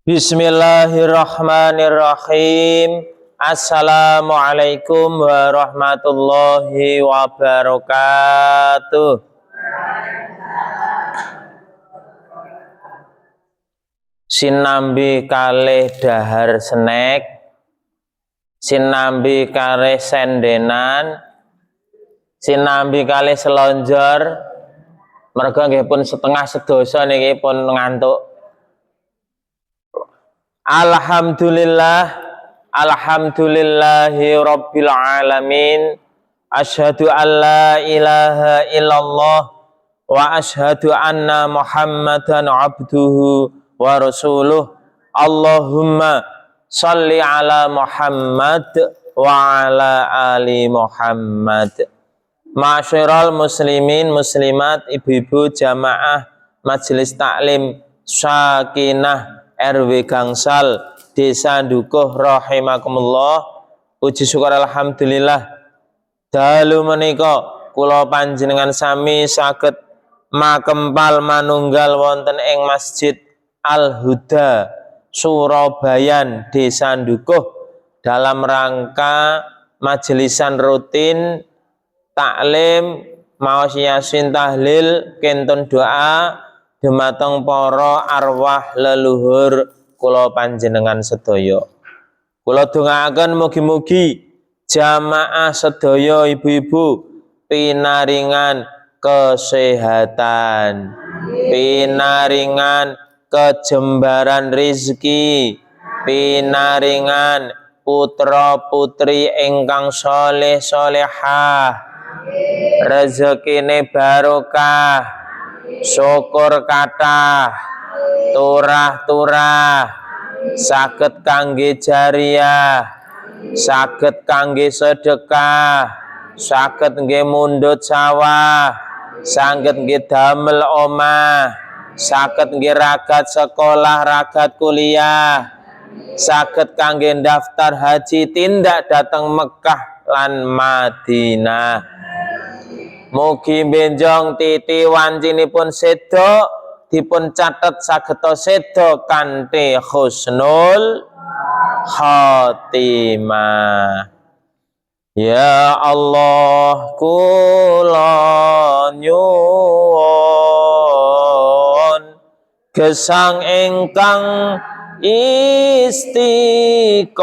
Bismillahirrahmanirrahim. Assalamualaikum warahmatullahi wabarakatuh. Sinambi kalih dahar snack, sinambi kalih sendenan, sinambi kalih selonjor. Merga nggih pun setengah sedoso niki pun ngantuk. Alhamdulillahi rabbil alamin. Asyhadu an la ilaha illallah wa asyhadu anna Muhammadan abduhu wa rasuluh. Allahumma shalli ala Muhammad wa ala ali Muhammad. Ma'asyiral muslimin muslimat, ibu-ibu jamaah majelis taklim Sakinah RW Gangsal Desa Dukuh rahimakumullah. Puji syukur alhamdulillah dalu menika kula panjenengan sami saged makempal manunggal wonten ing Masjid Al Huda Surabayan Desa Dukuh dalam rangka majelisan rutin taklim maos yasin tahlil kentun doa dumateng para arwah leluhur kula panjenengan sedaya. Kula dongaaken mugi-mugi jamaah sedaya ibu-ibu pinaringan kesehatan, pinaringan kejembaran rezeki, pinaringan putra-putri ingkang saleh salehah, rezekine barokah, syukur kathah, turah-turah, saged kangge jariah, saged kangge sedekah, saged nggih mundhut sawah, saged nggih damel omah, saged nggih ragat sekolah, ragat kuliah, saged kangge daftar haji tindak dateng Mekah lan Madinah. Mugi benjong titi wancinipun sedo dipun catet sageta sedo kanthi husnul khotimah. Ya Allah kula nyuwun gesang ingkang istiqomah.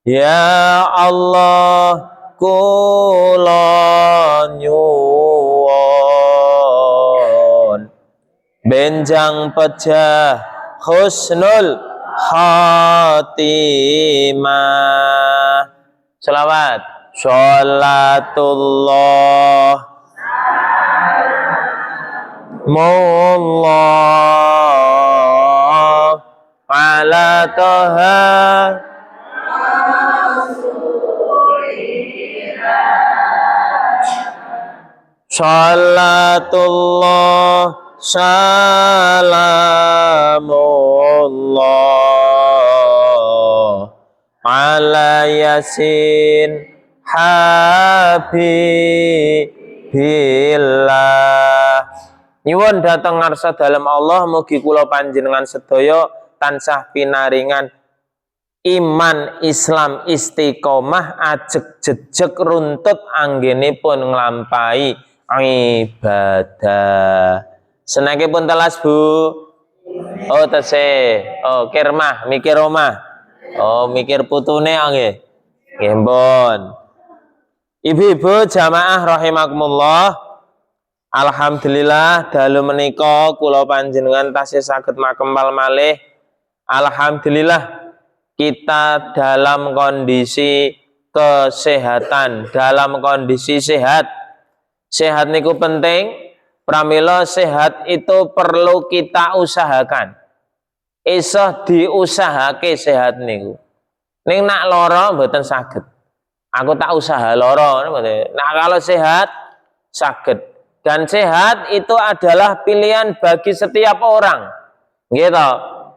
Ya Allah kula nyuwun benjang pejah husnul khotimah. Selawat sholatullah mullah ala toha salatullah salamullah ala yasin habibillah. Nyuwun dhateng ngarsa dalem Allah mugi kula panjenengan sedaya tansah pinaringan iman Islam istiqomah ajeg jejeg runtut anggenipun nglampahi ibadah. Senakipun telas Bu. Oh tesih. Oh kirmah mikir omah. Oh mikir putune nggih. Nggih mbon. Ibu-ibu jamaah rahimakumullah. Alhamdulillah dalu menika kula panjenengan tasih saged makempal malih. Alhamdulillah kita dalam kondisi kesehatan, dalam kondisi sehat. Sehat niku penting, pramila sehat itu perlu kita usahakan. Iso diusahake sehat niku. Ning nak lara mboten saged. Aku tak usaha lara mboten. Nah kalau sehat saged. Dan sehat itu adalah pilihan bagi setiap orang. Gitu.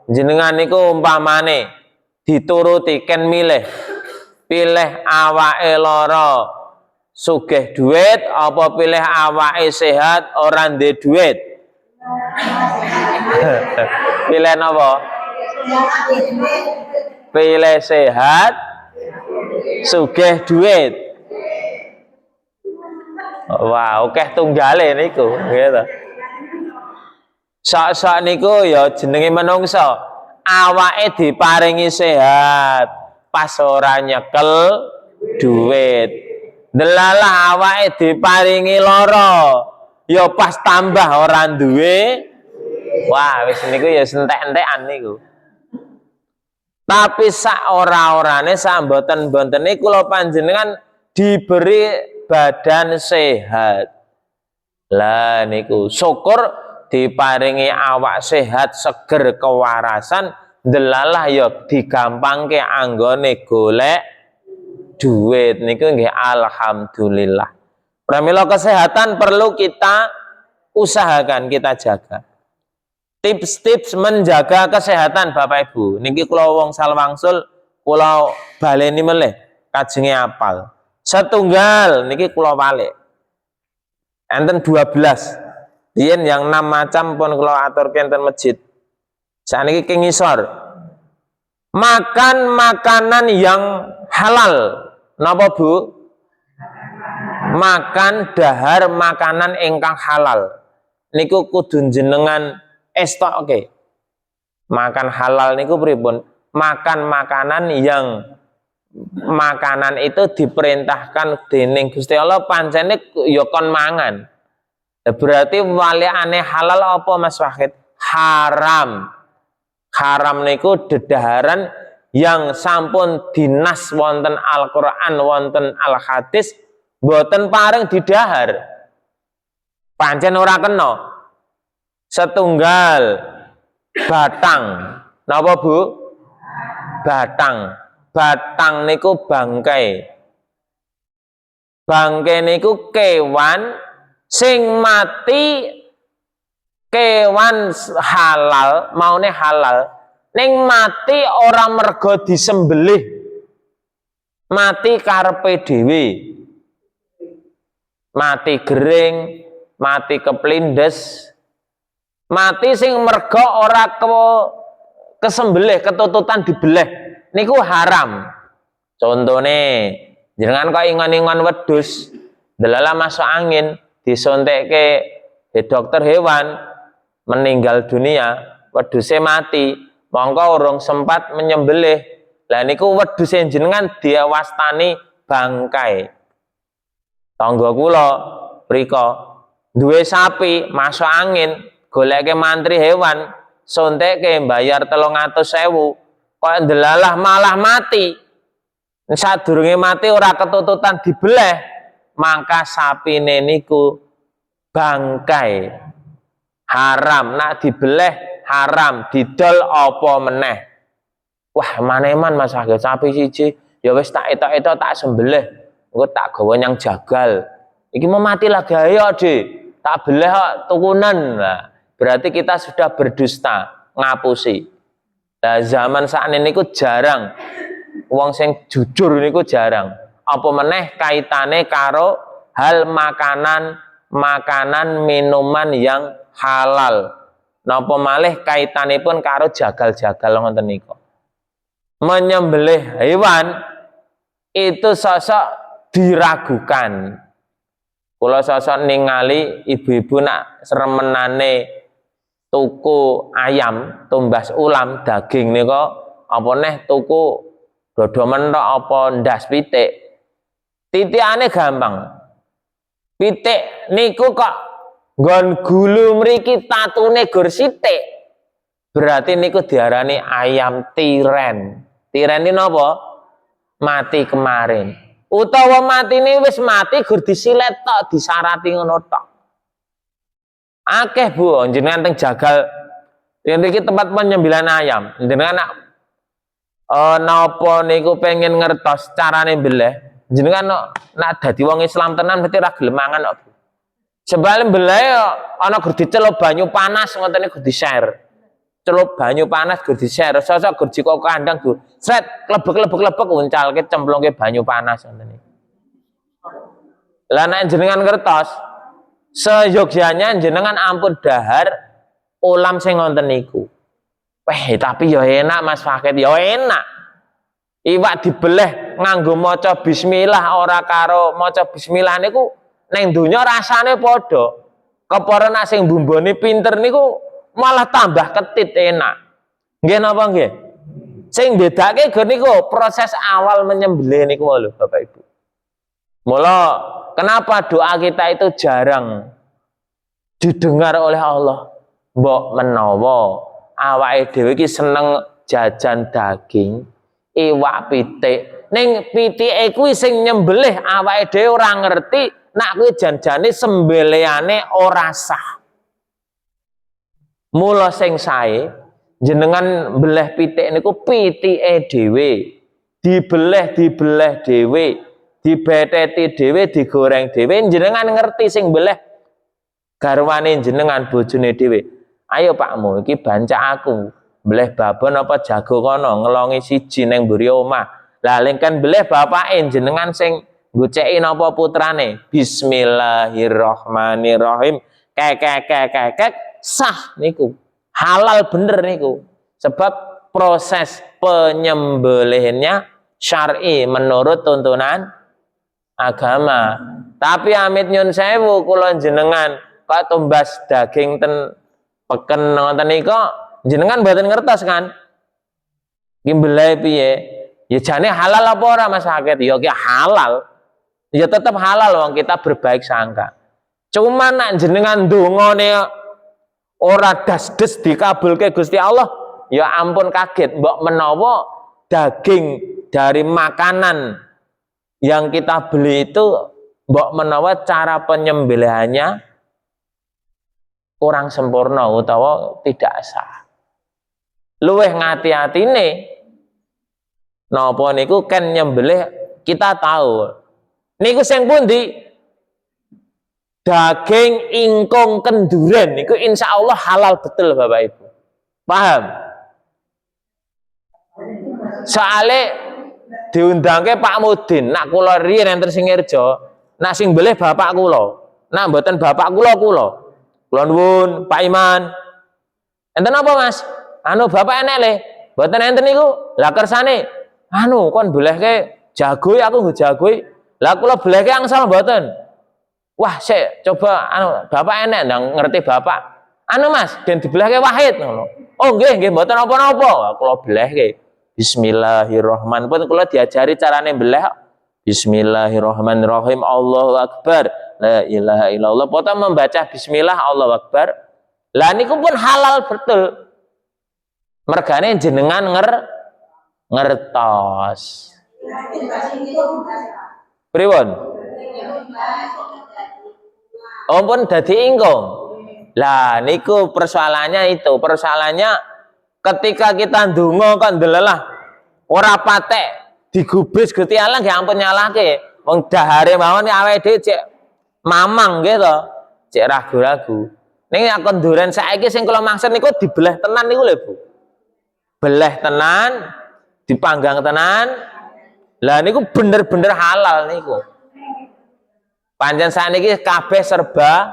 jenengan niku umpamane dituruti ken pilih awake lara sugih duit apa pilih awake sehat ora ndek duit? Pilih napa? Pilih sehat sugih duit. Wah, akeh tunggale niku, gitu. Sak-sak niku ya jenenge menungso, awake diparingi sehat, pas ora nyekel duit. Delalah awake diparingi lara, ya pas tambah ora duwe. Wah, wis niku ya entek-entekan niku. Tapi sak ora-orane sak mboten-mbotene kula panjenengan diberi badan sehat. Lah niku syukur diparingi awak sehat seger kewarasan, delalah ya digampangke anggone golek duit niku nggih alhamdulillah. Pramila kesehatan perlu kita usahakan, kita jaga. Tips-tips menjaga kesehatan Bapak Ibu niki kula wong salwangsul kula baleni melih kajenge apal. Setunggal niki kula walik. Enten 12. Yen yang 6 macam pun kula aturke enten masjid. Saniki ki ngisor. Makan makanan yang halal. Napa Bu? Makan dahar makanan ingkang halal. Niku kudu jenengan estoke. Makan halal niku pripun? Makan makanan yang makanan itu diperintahkan dening Gusti Allah pancene ya kon mangan. Berarti waliane halal apa Mas Wahid? Haram. Haram niku dedaharan yang sampun dinas wonten Al-Qur'an wonten Al-Hadis boten pareng didahar. Pancen ora kena. Setunggal batang. Napa Bu? Batang. Batang niku bangkai. Bangkai niku kewan sing mati, kewan halal, maune halal. Ning mati ora mergo disembelih. Mati karepe dhewe. Mati gering, mati keplindes. Mati sing mergo ora kesembelih, ketututan dibeleh niku haram. Contone jenengan kok ingon-ingon wedhus delala masuk angin disontekke dokter hewan meninggal dunia, wedhuse mati, mongko urung sempat menyembelih. Lah niku wedhuse jenengan diawastani bangkai. Tangga kula mriko duwe sapi masuk angin, goleke mantri hewan, sontekke bayar 300.000, kok ndelalah malah mati. Sadurunge mati ora ketututan dibeleh, maka sapine niku bangkai. Haram, nak dibeleh haram, didol apa meneh. Wah, maneman Mas Agil sapi siji, ya wis tak etok-etok tak sembelih. Engko tak gawa nyang jagal. Iki mau mati lagi ayo, Dik. Tak beleh kok tukunan. Nah, berarti kita sudah berdusta, ngapusi. Nah, zaman saat ini niku jarang wong sing jujur niku jarang. Apa meneh kaitane karo hal makanan minuman yang halal. Napa malih kaitanipun karo jagal-jagal ngoten niku. Menyembelih hewan itu sosok diragukan. Kula sosok ningali ibu-ibu nak seremenane tuku ayam, tumbas ulam, daging nika apa neh tuku dodo mentok apa ndas pitik. Titikane gampang. Pitik niku kok nggon gulu mriki tatune gur sithik. Berarti niku diarani ayam tiren. Tiren ini napa? Mati kemarin. Utawa matine wis mati gur disilet tok, disarati ngono tok. Akeh Bu, jenengan teng jagal iki tempat penyembelihan ayam. Jenengan napa niku pengen ngertos carane mbeleh, jenengan nak dadi wong Islam tenan mesti ra gelem mangan kok Bu. Sebab mbeleh ana gur diceluk banyu panas ngoten niku di-share. celup banyu panas gur di-share, sosok gur jiko kandang gur sret klebek uncalke cemplungke banyu panas ngoten niku. Lah nek jenengan ngertos seyogyanya jenengan ampun dahar ulam sing ngoten niku. Tapi ya enak Mas Fakih, ya enak. Iwak dibeleh nganggo maca bismillah ora karo maca bismillah niku ning donya rasane padha. Kepara nek sing bumbone pinter niku malah tambah ketit enak. Nggih napa nggih? Sing bedake go niku proses awal menyembelih niku lho Bapak Ibu. Mula kenapa doa kita itu jarang didengar oleh Allah? Mbok menawa awake dhewe iki seneng jajan daging, iwak pitik. Ning pitike kuwi sing nyembelih awake dhewe ora ngerti nak kuwi janjane sembelihane ora sah. Mula sing sae jenengan beleh pitik niku pitike dhewe, dibeleh dhewe, dibeteti dhewe, digoreng dhewe, jenengan ngerti sing beleh garwane jenengan bojone dhewe. Ayo Pakmu iki banca aku, beleh babon apa jago kono ngelongi siji ning mburi omah. Lah lengken beleh bapake jenengan sing ngoceki napa putrane. Bismillahirrahmanirrahim. Kek sah niku. Halal bener niku. Sebab proses penyembelihannya syar'i menurut tuntunan agama. Tapi amit nyun sewu kula jenengan kok tumbas daging ten peken nonton niku jenengan mboten ngertos kan? Ki mbeleh piye? Ya jane halal apa ora Mas Fakih? Ya ki halal. Ya tetap halal wong kita berbaik sangka. Cuma nak jenengan ndongane ora das-des dikabulke Gusti Allah, ya ampun kaget mbok menawa daging dari makanan yang kita beli itu mbok menawa cara penyembelihannya kurang sempurna utawa tidak sah. Luweh ngati-atine napa niku kan nyembelih kita tahu. Niku sing pundi? Daging ingkung kenduren niku insyaallah halal betul Bapak Ibu. Paham? Soale diundangke Pak Mudin, nak kula riyen enten sing Ngerjo, nak sing belih bapak kula. Nak mboten bapak kula. Kula nuwun Pak Iman. Enten apa Mas? Anu bapak enek le. Mboten enten niku. Lah kersane anu kon belehke jagoe aku nggo jagoe. Lah kula belehke angsal mboten. Wah, sik coba anu bapak enek ndang ngerti bapak. Anu Mas, den dibelehke wahid ngono. Oh nggih mboten napa-napa. Kula belehke. Bismillahirrahmanirrahim. Pun kula diajari carane beleh. Bismillahirrahmanirrahim. Allahu Akbar. La ilaha illallah. Potong membaca bismillah Allahu Akbar. Lah niku pun halal betul. Mergane jenengan ngertos. Pripun? Pun dadi ingkung. Lah niku persoalannya itu. Persoalannya ketika kita ndonga kok ndelelah ora patek digubris Gusti Allah nggih ampun nyalahke. Wong dahare mawon awake dhewe cek mamang gitu, cek ragu-ragu. Ning akon duren saiki sing kula maksud niku dibeleh tenan niku lho Bu. Beleh tenan, dipanggang tenan. Lah niku bener-bener halal niku. Pancen saniki kabeh serba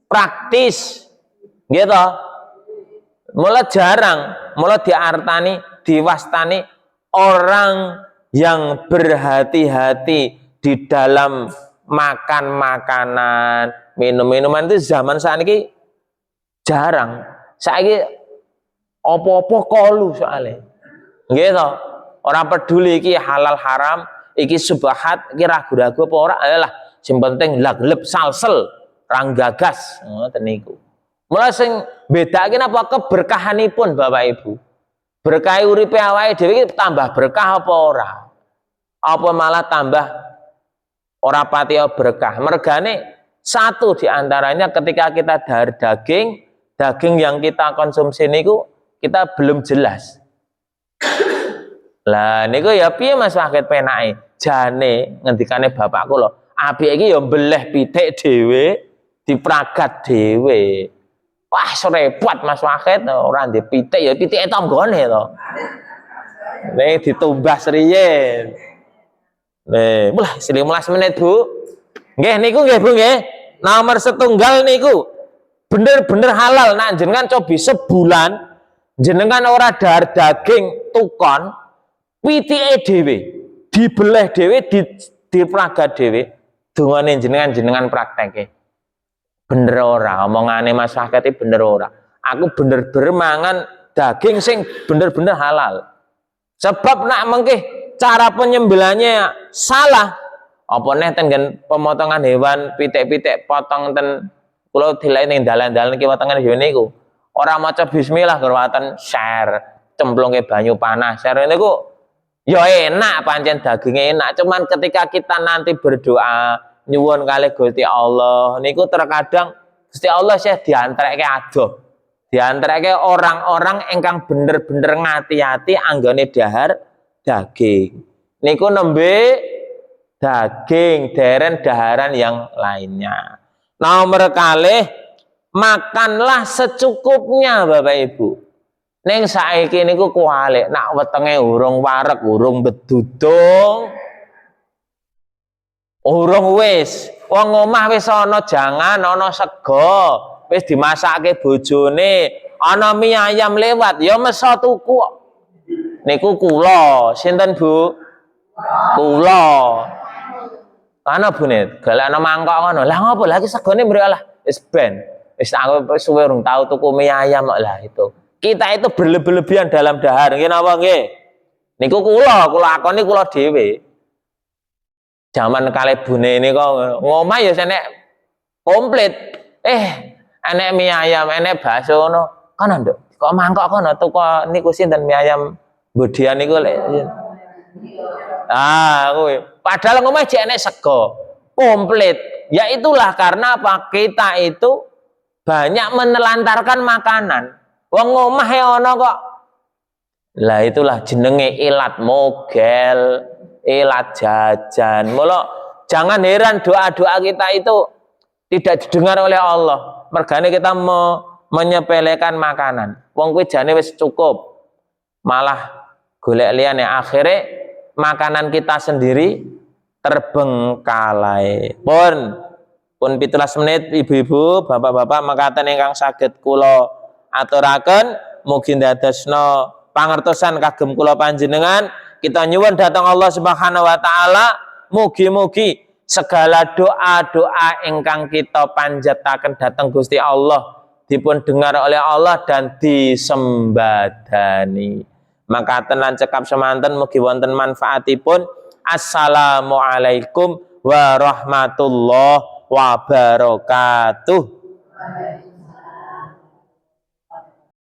praktis. Gitu. Mula jarang, mula diartani, diwastani orang yang berhati-hati di dalam makan makanan, minum-minuman itu zaman saniki jarang. Saiki opo-opo kolu soalnya. Nggih to. Ora peduli iki halal haram, iki subhat, iki ragu-ragu apa ora, ayolah sing penting lagleb salsel, ranggagas, ngoten niku. Mula sing bedake napa keberkahanipun Bapak Ibu. Berkah uripe awake dhewe iki tambah berkah apa ora? Apa malah tambah ora pati berkah. Mergane satu diantaranya ketika kita dahar daging yang kita konsumsi niku kita belum jelas. Lah niku ya piye Mas Fakih penake? Jane ngendikane bapak kula, apike iki ya mbeleh pitik dhewe, dipragat dhewe. Wah, repot Mas Wahid ora ndek pitik ya pitike tanggane to. Nek ditumbas riyen. Mulai 15 menit, Bu. Nggih niku nggih, Bu nggih. Nomor setunggal niku bener-bener halal nak jenengan cobi sebulan jenengan ora dahar daging tukon pitike dhewe dibeleh dhewe dipragat dhewe dongane jenengan prakteke. Bener ora omongane Mas Wahid bener ora. Aku bener-bener mangan daging sing bener-bener halal. Sebab nak mengke cara penyembelihannya salah. Apa neh ten pemotongan hewan pitik-pitik potong ten kula dilek ning dalan-dalan ki potongan yo niku. Ora maca bismillah gerwatan share, cemplungke banyu panas. Share niku ya enak pancen dagingnya enak, cuman ketika kita nanti berdoa nyuwun kalih Gusti Allah niku terkadang Gusti Allah sih diantreke adoh. Diantreke orang-orang ingkang bener-bener ngati-ati anggone dahar daging. Niku nembe daging deren daharan yang lainnya. Nomor kalih makanlah secukupnya Bapak Ibu. Ning saiki niku kualik nak wetenge urung wareg, urung bedudung. Urung wis, wong omah wis ana jangan, ana sego, wis dimasake bojone, ana mie ayam lewat, ya meso tuku. Niku kula, sinten Bu? Kula. Ana bune, galakno mangkok ngono. Lah ngopo lagi segone mriki lah, wis ben. Wis aku suwe urung tau tuku mie ayam kok lah itu. Kita itu berlebihan dalam dahar, nggih napa nggih? Niku kula akoni kula dhewe. Zaman kali bune ini kok ngomah ya senek komplit. Enek mie ayam, enek bakso no. Kono nduk, kok mangkok kono tuku niku sinten mie ayam Budian niku lek. Kuwi. Padahal ngomah jek enek sego. Komplit. Ya itulah karena apa? Kita itu banyak menelantarkan makanan. Wong ngomah e ana kok. Lah itulah jenenge ilat mogel. Ilat jajan. Mula jangan heran doa-doa kita itu tidak didengar oleh Allah. Mergane kita menyepelekan makanan. Wong kuwi jane wis cukup. Malah golek liyane akhire makanan kita sendiri terbengkalai. Pun 17 menit ibu-ibu, bapak-bapak mekaten ingkang saged kula aturaken mugi ndadosna pangertosan kagem kula panjenengan. Kita nyuwun dhateng Allah Subhanahu wa taala mugi-mugi segala doa-doa ingkang kita panjataken dhateng Gusti Allah dipun dengar oleh Allah dan disembadani. Makaten lan cekap semanten mugi wonten manfaatipun. Assalamualaikum warahmatullahi wabarakatuh.